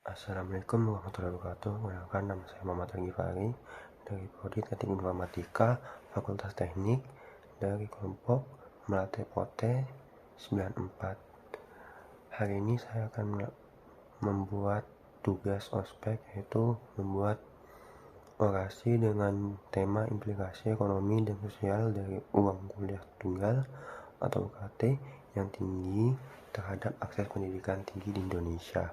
Assalamualaikum warahmatullahi wabarakatuh. Perkenalkan, nama saya Muhammad Al-Ghifari dari Prodi Teknik Informatika Fakultas Teknik dari kelompok Melate Pote 94. Hari ini saya akan membuat tugas ospek, yaitu membuat orasi dengan tema implikasi ekonomi dan sosial dari uang kuliah tunggal atau UKT yang tinggi terhadap akses pendidikan tinggi di Indonesia.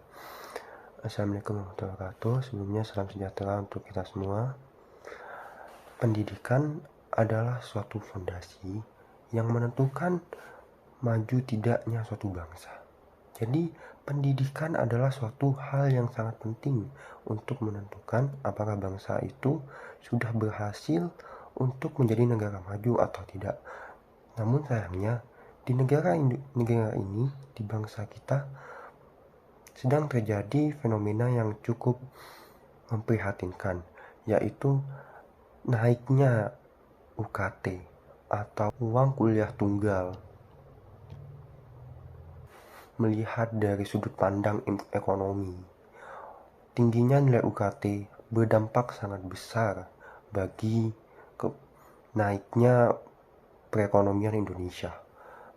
Assalamualaikum warahmatullahi wabarakatuh. Sebelumnya salam sejahtera untuk kita semua. Pendidikan adalah suatu fondasi yang menentukan maju tidaknya suatu bangsa. Jadi pendidikan adalah suatu hal yang sangat penting untuk menentukan apakah bangsa itu sudah berhasil untuk menjadi negara maju atau tidak. Namun sayangnya di negara ini, di bangsa kita, sedang terjadi fenomena yang cukup memprihatinkan, yaitu naiknya UKT atau uang kuliah tunggal. Melihat dari sudut pandang ekonomi, tingginya nilai UKT berdampak sangat besar bagi naiknya perekonomian Indonesia.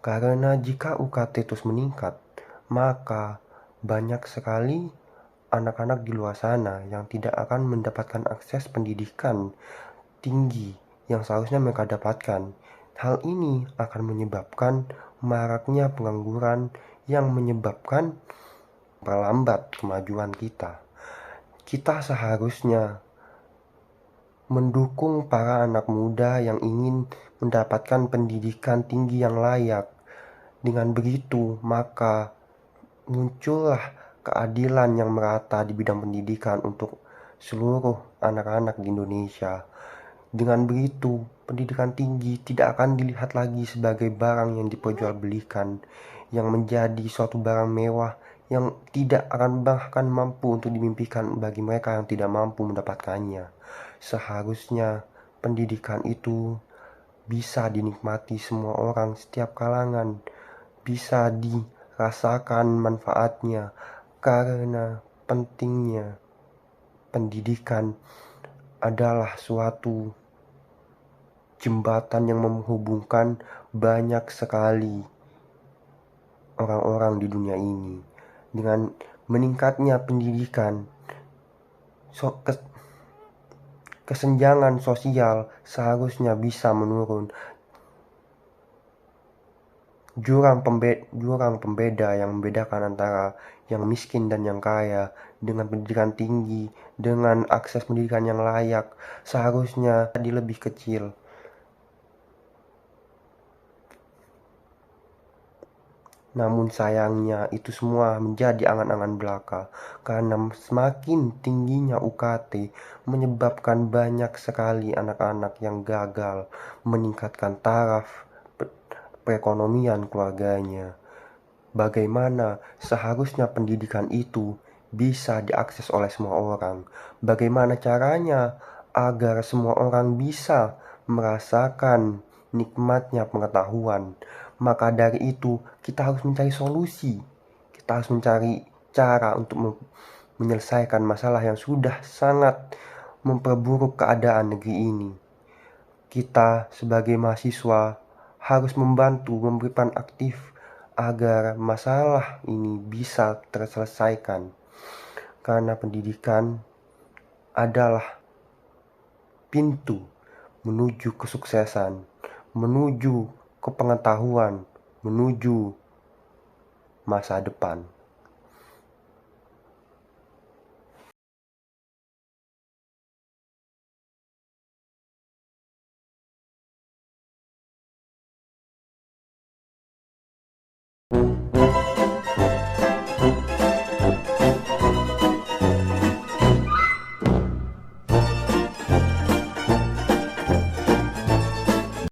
Karena jika UKT terus meningkat, maka banyak sekali anak-anak di luar sana yang tidak akan mendapatkan akses pendidikan tinggi yang seharusnya mereka dapatkan. Hal ini akan menyebabkan maraknya pengangguran yang menyebabkan melambat kemajuan kita. Kita seharusnya mendukung para anak muda yang ingin mendapatkan pendidikan tinggi yang layak. Dengan begitu, maka muncullah keadilan yang merata di bidang pendidikan untuk seluruh anak-anak di Indonesia. Dengan begitu, pendidikan tinggi tidak akan dilihat lagi sebagai barang yang diperjualbelikan, yang menjadi suatu barang mewah yang tidak akan bahkan mampu untuk dimimpikan bagi mereka yang tidak mampu mendapatkannya. Seharusnya pendidikan itu bisa dinikmati semua orang, setiap kalangan, bisa dirasakan manfaatnya, karena pentingnya pendidikan adalah suatu jembatan yang menghubungkan banyak sekali orang-orang di dunia ini. Dengan meningkatnya pendidikan, kesenjangan sosial seharusnya bisa menurun. Jurang pembeda yang membedakan antara yang miskin dan yang kaya dengan pendidikan tinggi, dengan akses pendidikan yang layak, seharusnya jadi lebih kecil. Namun sayangnya itu semua menjadi angan-angan belaka, karena semakin tingginya UKT menyebabkan banyak sekali anak-anak yang gagal meningkatkan taraf perekonomian keluarganya. Bagaimana seharusnya pendidikan itu bisa diakses oleh semua orang? Bagaimana caranya agar semua orang bisa merasakan nikmatnya pengetahuan? Maka dari itu kita harus mencari solusi. Kita harus mencari cara untuk menyelesaikan masalah yang sudah sangat memperburuk keadaan negeri ini. Kita sebagai mahasiswa harus membantu, memberi peran aktif agar masalah ini bisa terselesaikan. Karena pendidikan adalah pintu menuju kesuksesan, menuju kepengetahuan, menuju masa depan.